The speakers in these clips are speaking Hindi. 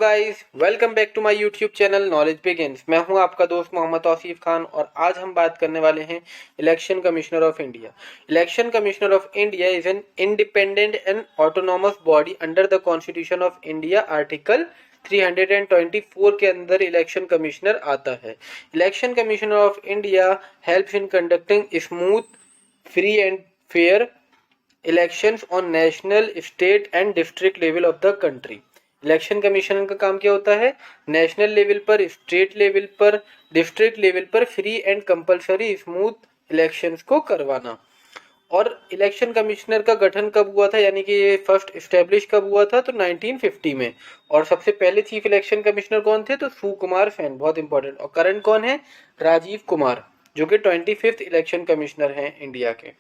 Guys, welcome back to my YouTube channel knowledge begins. मैं हूं आपका दोस्त मोहम्मद तौसीफ खान और आज हम बात करने वाले हैं election commissioner of India. Election commissioner of India is an independent and autonomous body under the constitution of India. Article 324 के अंदर इलेक्शन कमिश्नर आता है। Election commissioner of India helps in conducting smooth, free and fair elections on national, state and district level of the country. Election commission का काम क्या होता है? नेशनल लेवल पर, स्टेट लेवल पर, डिस्ट्रिक्ट लेवल पर free and compulsory smooth elections को करवाना। और इलेक्शन कमिश्नर का गठन कब हुआ था, यानी कि ये फर्स्ट इस्टेब्लिश कब हुआ था? तो 1950 में। और सबसे पहले चीफ इलेक्शन कमिश्नर कौन थे? तो सुकुमार सेन, बहुत इंपॉर्टेंट। और करंट कौन है? राजीव कुमार, जो कि 25th इलेक्शन कमिश्नर हैं इंडिया के।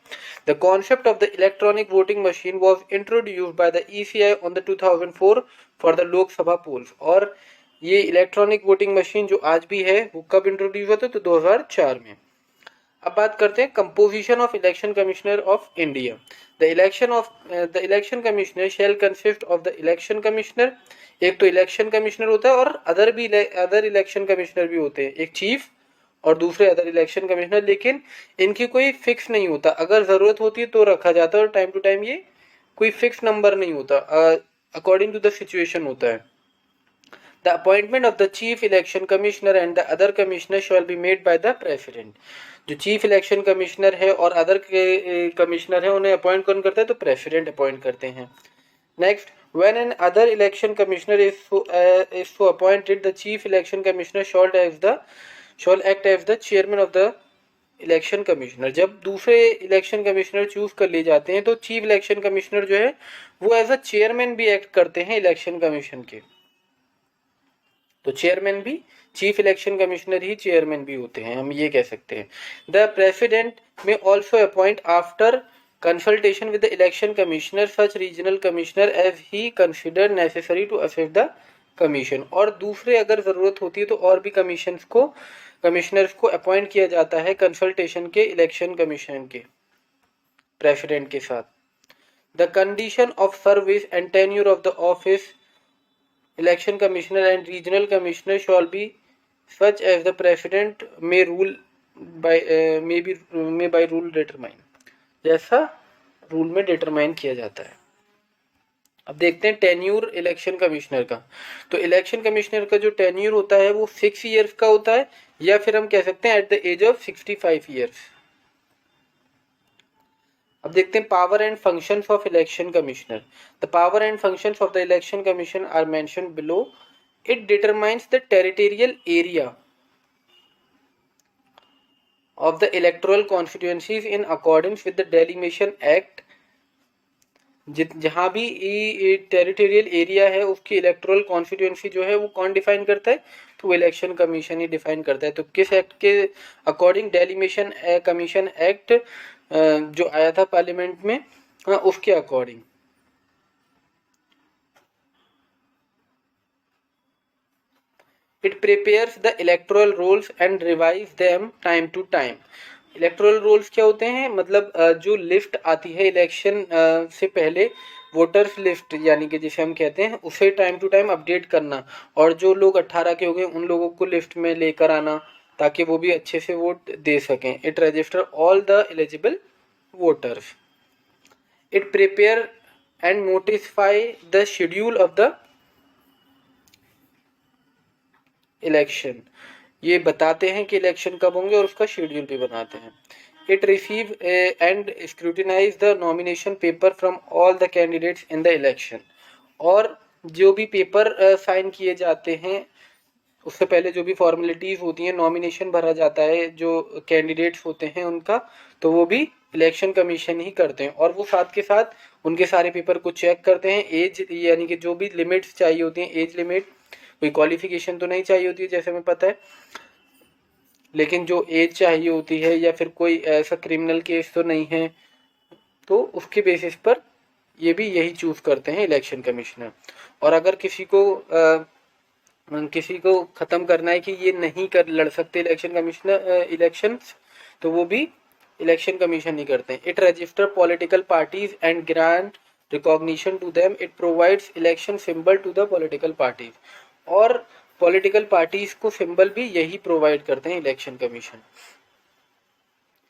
The concept of the electronic voting machine was introduced by the ECI on the 2004 for the Lok Sabha polls. और ये इलेक्ट्रॉनिक वोटिंग मशीन जो आज भी है वो कब इंट्रोड्यूस हुआ था? तो 2004 में। अब बात करते हैं composition of election commissioner of India. The election commissioner shell consist of the election commissioner, एक तो इलेक्शन कमिश्नर होता है और अदर इलेक्शन कमिश्नर भी होते हैं, एक चीफ और दूसरे अदर इलेक्शन कमिश्नर। लेकिन इनकी कोई फिक्स नहीं होता, अगर जरूरत होती है तो रखा जाता है और टाइम टू टाइम ये कोई फिक्स नंबर नहीं होता, अकॉर्डिंग टू द सिचुएशन होता है। The appointment of the chief election commissioner and the other commissioner shall be made by the president. जो चीफ इलेक्शन कमिश्नर है और अदर के कमिश्नर है उन्हें अपॉइंट कौन करता है? तो प्रेसिडेंट अपॉइंट करते हैं। Next, when an other election commissioner is so appointed, the chief election commissioner shall act as the chairman of the election commissioner. जब दूसरे इलेक्शन कमिश्नर चूज कर लिए जाते हैं तो चीफ इलेक्शन कमिश्नर जो है वो एज अ चेयरमैन भी एक्ट करते हैं इलेक्शन कमीशन के। तो चेयरमैन भी, चीफ इलेक्शन कमिश्नर ही चेयरमैन भी होते हैं, हम ये कह सकते हैं। The president may also appoint after consultation with the election commissioner such regional commissioner as he consider necessary to assist the commission. और दूसरे अगर जरूरत होती है तो और भी कमिश्नर्स को अपॉइंट किया जाता है कंसल्टेशन के इलेक्शन कमीशन के प्रेसिडेंट के साथ। The condition of service and tenure of the office election commissioner and regional commissioner shall be such as the president may by rule determine, जैसा रूल में डिटरमाइन किया जाता है। अब देखते हैं टेन्यूर इलेक्शन कमिश्नर का। तो इलेक्शन कमिश्नर का जो टेन्यूर होता है वो 6 ईयर्स का होता है, या फिर हम कह सकते हैं at the age of 65 years. अब देखते हैं power and functions of election commissioner. The power and functions of the election commission are mentioned below. It determines the territorial area of the electoral constituencies in accordance with the Delimation Act। जहां भी टेरिटोरियल एरिया है उसकी इलेक्टोरल कॉन्स्टिट्यूएंसी जो है वो कौन डिफाइन करता है? तो वो इलेक्शन कमीशन ही डिफाइन करता है। तो किस एक्ट के अकॉर्डिंग? डेलिमिशन कमीशन एक्ट जो आया था पार्लियामेंट में, उसके according. It prepares the electoral rolls and revise them time to time. Electoral rolls क्या होते हैं? मतलब जो लिस्ट आती है इलेक्शन से पहले, वोटर्स लिस्ट यानी कि जिसे हम कहते हैं, उसे टाइम टू टाइम अपडेट करना, और जो लोग 18 के हो गए उन लोगों को लिस्ट में लेकर आना ताकि वो भी अच्छे से वोट दे सकें। It register all the eligible voters. It prepare and notify the schedule of the election. ये बताते हैं कि इलेक्शन कब होंगे और उसका शेड्यूल भी बनाते हैं। It receive and scrutinise the nomination paper from all the candidates in the election. और जो भी पेपर साइन किए जाते हैं उससे पहले जो भी फॉर्मेलिटीज होती हैं, नॉमिनेशन भरा जाता है जो कैंडिडेट्स होते हैं उनका, तो वो भी इलेक्शन कमीशन ही करते हैं। और वो साथ के साथ उनके सारे पेपर को चेक करते हैं। एज यानी कि जो भी लिमिट्स चाहिए होती हैं, एज लिमिट, कोई क्वालिफिकेशन तो नहीं चाहिए होती है जैसे हमें पता है, लेकिन जो एज चाहिए होती है या फिर कोई ऐसा क्रिमिनल केस तो नहीं है, तो उसके बेसिस पर ये भी यही चूज करते हैं इलेक्शन कमिश्नर। और अगर किसी को खत्म करना है कि ये नहीं लड़ सकते इलेक्शन कमिश्नर इलेक्शंस, तो वो भी इलेक्शन कमीशन ही करते हैं। It register political parties and grant recognition to them. It provides election symbol to the political parties. और पॉलिटिकल पार्टीज को सिंबल भी यही प्रोवाइड करते हैं election commission.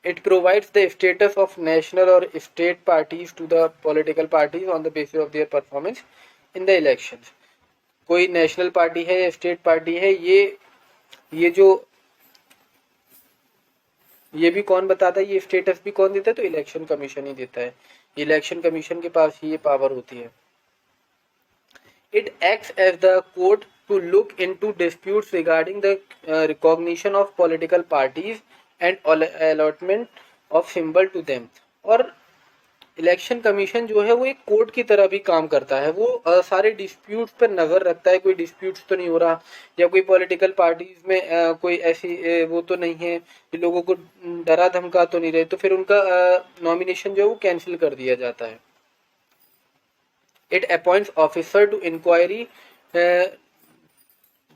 It provides the status of national or state parties to the political parties on the basis of their performance in the elections। कोई नेशनल पार्टी है या स्टेट पार्टी है, ये जो ये भी कौन बताता है, ये स्टेटस भी कौन देता है, तो इलेक्शन कमीशन ही देता है। इलेक्शन कमीशन के पास ही ये पावर होती है। It acts as the court to look into disputes regarding the recognition of political parties and allotment of symbol to them। और इलेक्शन कमीशन जो है वो एक कोर्ट की तरह भी काम करता है। वो सारे डिस्प्यूट्स पर नज़र रखता है, कोई डिस्प्यूट्स तो नहीं हो रहा, या कोई पॉलिटिकल पार्टीज में कोई ऐसी वो तो नहीं है, लोगों को डरा धमका तो नहीं रहे, तो फिर उनका नॉमिनेशन जो है वो कैंसिल कर दिया जाता है। It appoints officer to inquiry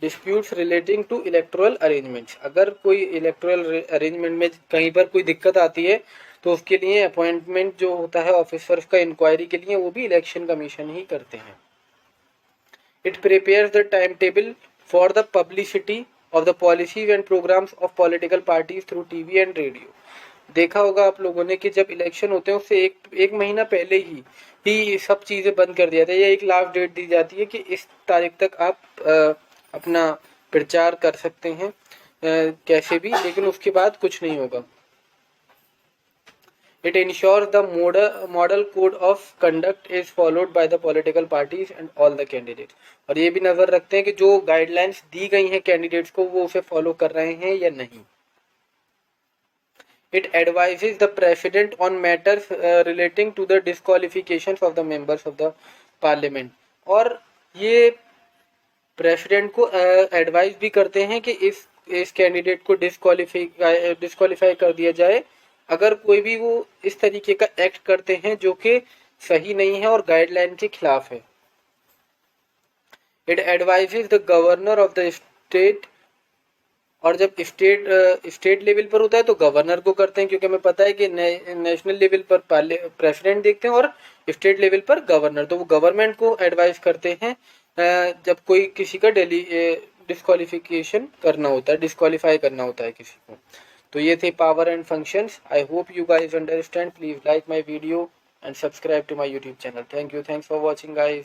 disputes relating to electoral arrangements। अगर कोई इलेक्टोरल अरेंजमेंट में कहीं पर कोई दिक्कत आती है तो उसके लिए अपॉइंटमेंट जो होता है ऑफिसर्स का इंक्वायरी के लिए, वो भी इलेक्शन कमीशन ही करते हैं। It prepares the timetable for the publicity of the policies and programs of political parties through TV and radio। देखा होगा आप लोगों ने कि जब इलेक्शन होते हैं उससे एक महीना पहले ही सब चीज़ें बंद कर दिया था, या एक लास्ट डेट दी जाती है कि इस तारीख तक आप अपना प्रचार कर सकते हैं कैसे भी, लेकिन उसके बाद कुछ नहीं होगा। It ensures the model code of conduct is followed by the political parties and all the candidates। और ये भी नज़र रखते हैं कि जो गाइडलाइंस दी गई हैं कैंडिडेट्स को वो उसे फॉलो कर रहे हैं या नहीं। It advises the president on matters relating to the disqualifications of the members of the parliament। और ये प्रेसिडेंट को एडवाइस भी करते हैं कि इस कैंडिडेट को डिस्क्वालीफाई कर दिया जाए अगर कोई भी वो इस तरीके का एक्ट करते हैं जो कि सही नहीं है और गाइडलाइन के खिलाफ है। It advises the governor of the state. और जब स्टेट लेवल पर होता है तो गवर्नर को करते हैं, क्योंकि हमें पता है कि नेशनल लेवल पर प्रेसिडेंट देखते हैं और स्टेट लेवल पर गवर्नर, तो वो गवर्नमेंट को एडवाइस करते हैं जब कोई किसी का डिस्क्वालिफिकेशन करना होता है, डिस्क्वालीफाई करना होता है किसी को। तो ये थे power and functions. I hope you guys understand. Please like my video and subscribe to my YouTube channel. Thank you, thanks for watching guys.